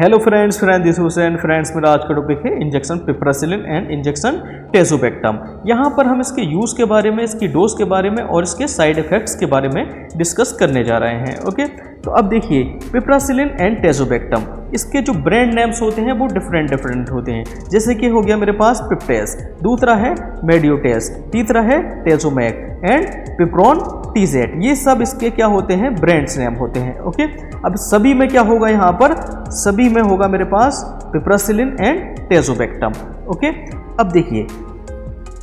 Hello friends, this Hussain. Friends, मेरा आज का टॉपिक है injection piperacillin and injection tazobactam. यहाँ पर हम इसके यूज़ के बारे में, इसकी डोज के बारे में और इसके साइड इफ़ेक्ट्स के बारे में डिस्कस करने जा रहे हैं। ओके, तो अब देखिए पिपरासिलिन एंड टेजोबेक्टम, इसके जो ब्रांड नेम्स होते हैं वो डिफरेंट होते हैं। जैसे कि हो गया मेरे पास पिपटेस, दूसरा है मेडियोटेस, तीसरा है टेजोमैक एंड पिप्रॉन टीजेट। ये सब इसके क्या होते हैं, ब्रांड्स नेम होते हैं। ओके, अब सभी में क्या होगा, यहाँ पर सभी में होगा मेरे पास पिपरासिलिन एंड टेजोबेक्टम। ओके, अब देखिए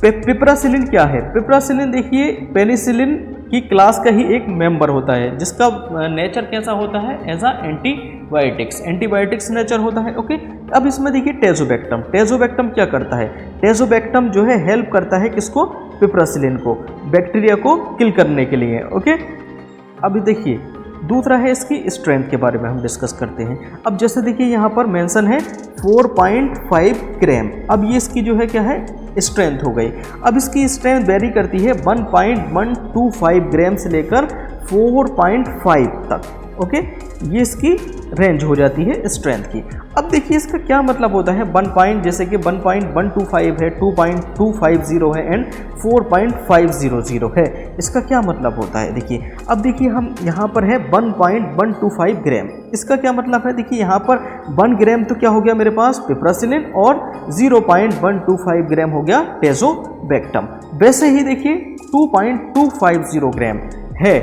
पिपरासिलिन क्या है। पिपरासिलिन देखिए पेनिसिलिन की क्लास का ही एक मेंबर होता है, जिसका नेचर कैसा होता है, एज अ एंटीबायोटिक्स नेचर होता है। ओके, अब इसमें देखिए टेजोबेक्टम क्या करता है। टेजोबेक्टम जो है हेल्प करता है किसको, पिपरासिलिन को, बैक्टीरिया को किल करने के लिए। ओके, अभी देखिए दूसरा है इसकी स्ट्रेंथ के बारे में हम डिस्कस करते हैं। अब जैसे देखिए यहाँ पर मेंशन है 4.5 ग्राम। अब ये इसकी जो है क्या है, स्ट्रेंथ हो गई। अब इसकी स्ट्रेंथ वेरी करती है 1.125 ग्राम से लेकर 4.5 तक। ओके, ये इसकी रेंज हो जाती है स्ट्रेंथ की। अब देखिए इसका क्या मतलब होता है, जैसे कि 1.125 है, 2.250 है एंड 4.500 है। इसका क्या मतलब होता है, देखिए अब देखिए हम यहाँ पर है 1.125 ग्राम। इसका क्या मतलब है, देखिए यहाँ पर 1 ग्राम तो क्या हो गया मेरे पास पिपरासिलिन और 0.125 ग्राम हो गया टेजोबेक्टम। वैसे ही देखिए 2.250 ग्राम है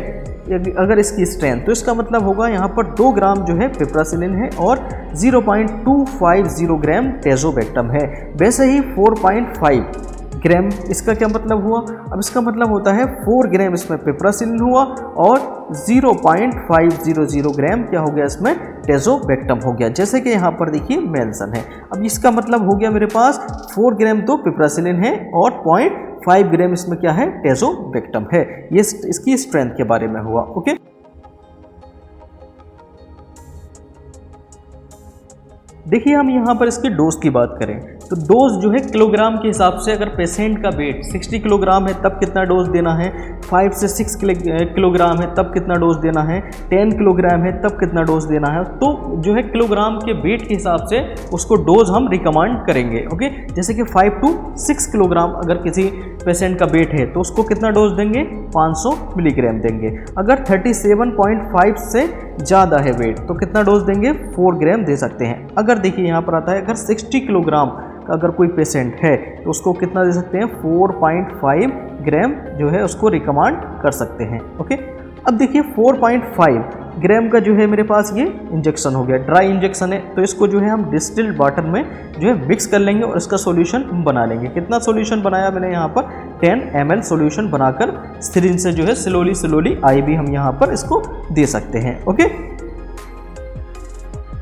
अगर इसकी स्ट्रेंथ, तो इसका मतलब होगा यहाँ पर 2 ग्राम जो है पिपरासिलिन है और 0.250 ग्राम टेजोबेक्टम है। वैसे ही 4.5 ग्राम, इसका क्या मतलब हुआ, अब इसका मतलब होता है 4 ग्राम इसमें पिपरासिलिन हुआ और 0.500 ग्राम क्या हो गया, इसमें टेजोबेक्टम हो गया, जैसे कि यहाँ पर देखिए मेंशन है। अब इसका मतलब हो गया मेरे पास 4 ग्राम तो पिपरासिलिन है और 0.5 ग्राम इसमें क्या है, टेजोबेक्टम है। ये इसकी स्ट्रेंथ के बारे में हुआ। ओके, देखिए हम यहाँ पर इसके डोज की बात करें तो डोज जो है किलोग्राम के हिसाब से, अगर पेशेंट का वेट 60 किलोग्राम है तब कितना डोज देना है, 5 से 6 किलोग्राम है तब कितना डोज देना है, 10 किलोग्राम है तब कितना डोज देना है। तो जो है किलोग्राम के वेट के हिसाब से उसको डोज हम रिकमेंड करेंगे। ओके, जैसे कि 5 to 6 किलोग्राम अगर किसी पेशेंट का वेट है तो उसको कितना डोज देंगे, 500 मिलीग्राम देंगे। अगर 37.5 से ज़्यादा है वेट तो कितना डोज देंगे, 4 ग्राम दे सकते हैं। अगर देखिए यहाँ पर आता है अगर 60 किलोग्राम का अगर कोई पेशेंट है तो उसको कितना दे सकते हैं, 4.5 ग्राम जो है उसको रिकमेंड कर सकते हैं। ओके, अब देखिए 4.5 ग्राम का जो है मेरे पास ये इंजेक्शन हो गया, ड्राई इंजेक्शन है, तो इसको जो है हम डिस्टिल्ड वाटर में जो है मिक्स कर लेंगे और इसका सॉल्यूशन बना लेंगे। कितना सॉल्यूशन बनाया मैंने यहाँ पर, 10 ml सॉल्यूशन बनाकर सिरिंज से जो है स्लोली IV हम यहाँ पर इसको दे सकते हैं। ओके,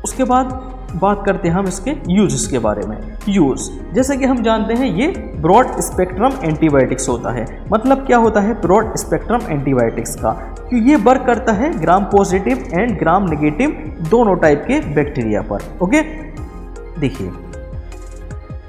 उसके बाद बात करते हैं हम इसके यूज़ के बारे में। यूज़, जैसे कि हम जानते हैं ये ब्रॉड स्पेक्ट्रम एंटीबायोटिक्स होता है। मतलब क्या होता है ब्रॉड स्पेक्ट्रम एंटीबायोटिक्स का, कि ये वर्क करता है gram positive and gram negative दोनों टाइप के बैक्टीरिया पर। ओके, देखिए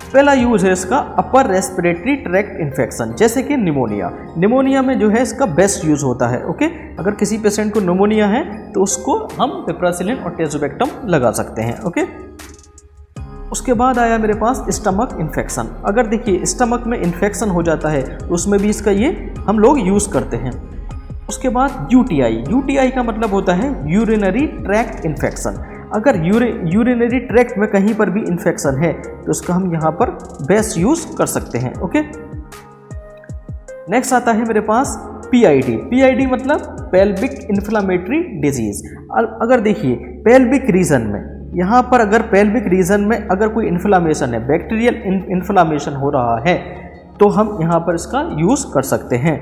पहला यूज है इसका अपर रेस्पिरेटरी ट्रैक्ट इन्फेक्शन, जैसे कि निमोनिया में जो है इसका बेस्ट यूज होता है। ओके, अगर किसी पेशेंट को निमोनिया है तो उसको हम पिपरासिलिन और टेजोबेक्टम लगा सकते हैं। ओके, उसके बाद आया मेरे पास स्टमक इन्फेक्शन। अगर देखिए स्टमक में इन्फेक्शन हो जाता है तो उसमें भी इसका ये हम लोग यूज़ करते हैं। उसके बाद यूटीआई का मतलब होता है यूरिनरी ट्रैक्ट इन्फेक्शन। अगर यूरिनरी ट्रैक्ट में कहीं पर भी इन्फेक्शन है तो उसका हम यहाँ पर बेस्ट यूज़ कर सकते हैं। ओके, नेक्स्ट आता है मेरे पास PID मतलब पेल्विक इन्फ्लामेटरी डिजीज। अगर देखिए पेल्विक रीजन में, यहाँ पर अगर पेल्विक रीजन में अगर कोई इन्फ्लामेशन है, बैक्टीरियल इन्फ्लामेशन हो रहा है तो हम यहाँ पर इसका यूज़ कर सकते हैं।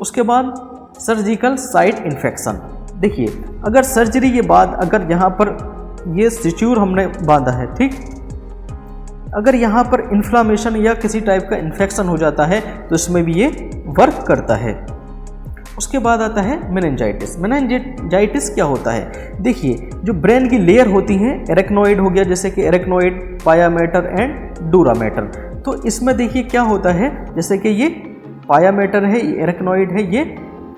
उसके बाद सर्जिकल साइट इन्फेक्शन। देखिए अगर सर्जरी के बाद अगर यहाँ पर ये स्टिच्यूर हमने बांधा है, ठीक, अगर यहाँ पर इन्फ्लामेशन या किसी टाइप का इन्फेक्शन हो जाता है तो इसमें भी ये वर्क करता है। उसके बाद आता है मेनिंजाइटिस क्या होता है, देखिए जो ब्रेन की लेयर होती हैं, एरेक्नोइड हो गया, जैसे कि एरेक्नोइड, पायामेटर एंड डूरामेटर। तो इसमें देखिए क्या होता है, जैसे कि ये पायामेटर है, ये एरेक्नोइड है, ये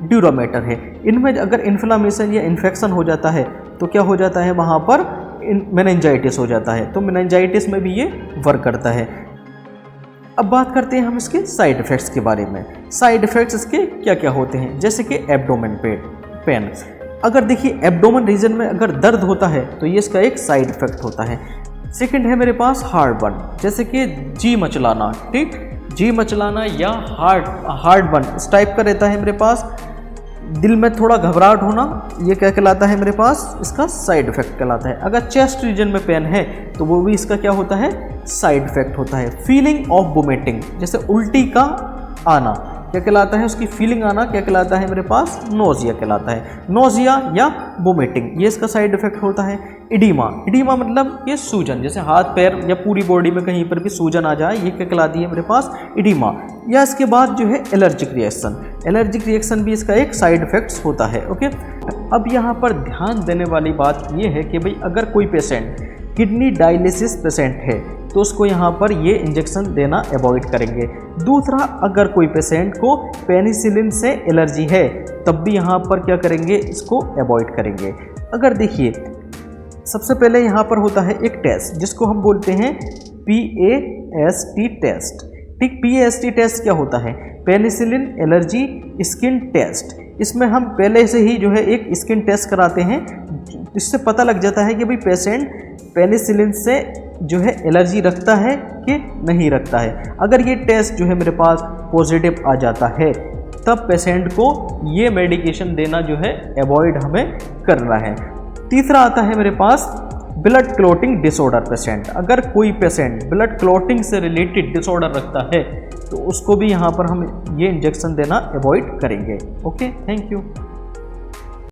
ड्यूरामेटर है। इनमें अगर इन्फ्लामेशन या इन्फेक्शन हो जाता है तो क्या हो जाता है, वहाँ पर मेनिंजाइटिस हो जाता है, तो मेनिंजाइटिस में भी ये वर्क करता है। अब बात करते हैं हम इसके साइड इफ़ेक्ट्स के बारे में। साइड इफ़ेक्ट्स इसके क्या क्या होते हैं, जैसे कि एब्डोमेन पेन। अगर देखिए एब्डोमेन रीजन में अगर दर्द होता है तो ये इसका एक साइड इफ़ेक्ट होता है। सेकंड है मेरे पास हार्ट बर्न, जैसे कि जी मचलाना, ठीक, जी मचलाना या हार्ट बर्न इस टाइप का रहता है मेरे पास। दिल में थोड़ा घबराहट होना, ये क्या कहलाता है मेरे पास, इसका साइड इफेक्ट कहलाता है। अगर चेस्ट रीजन में पेन है तो वो भी इसका क्या होता है, साइड इफेक्ट होता है। फीलिंग ऑफ वोमिटिंग, जैसे उल्टी का आना क्या कहलाता है, उसकी फीलिंग आना क्या कहलाता है मेरे पास, नोजिया कहलाता है। नोजिया या वोमिटिंग ये इसका साइड इफेक्ट होता है। इडीमा, इडीमा मतलब ये सूजन, जैसे हाथ पैर या पूरी बॉडी में कहीं पर भी सूजन आ जाए, ये क्या कहलाती है मेरे पास, इडीमा। या इसके बाद जो है एलर्जिक रिएक्शन, एलर्जिक रिएक्शन भी इसका एक साइड इफेक्ट्स होता है। ओके, अब यहाँ पर ध्यान देने वाली बात ये है कि भाई अगर कोई पेशेंट किडनी डायलिसिस पेशेंट है तो उसको यहाँ पर ये इंजेक्शन देना अवॉइड करेंगे। दूसरा, अगर कोई पेशेंट को पेनिसिलिन से एलर्जी है तब भी यहाँ पर क्या करेंगे, इसको अवॉइड करेंगे। अगर देखिए सबसे पहले यहाँ पर होता है एक टेस्ट जिसको हम बोलते हैं PAST टेस्ट, ठीक। PAST टेस्ट क्या होता है, पेनिसिलिन एलर्जी स्किन टेस्ट। इसमें हम पहले से ही जो है एक स्किन टेस्ट कराते हैं, इससे पता लग जाता है कि भाई पेशेंट पेनिसिलिन से जो है एलर्जी रखता है कि नहीं रखता है। अगर ये टेस्ट जो है मेरे पास पॉजिटिव आ जाता है तब पेशेंट को ये मेडिकेशन देना जो है अवॉइड हमें करना है। तीसरा आता है मेरे पास ब्लड क्लॉटिंग डिसऑर्डर पेशेंट। अगर कोई पेशेंट ब्लड क्लॉटिंग से रिलेटेड डिसऑर्डर रखता है तो उसको भी यहाँ पर हम ये इंजेक्शन देना अवॉइड करेंगे। Okay, thank you.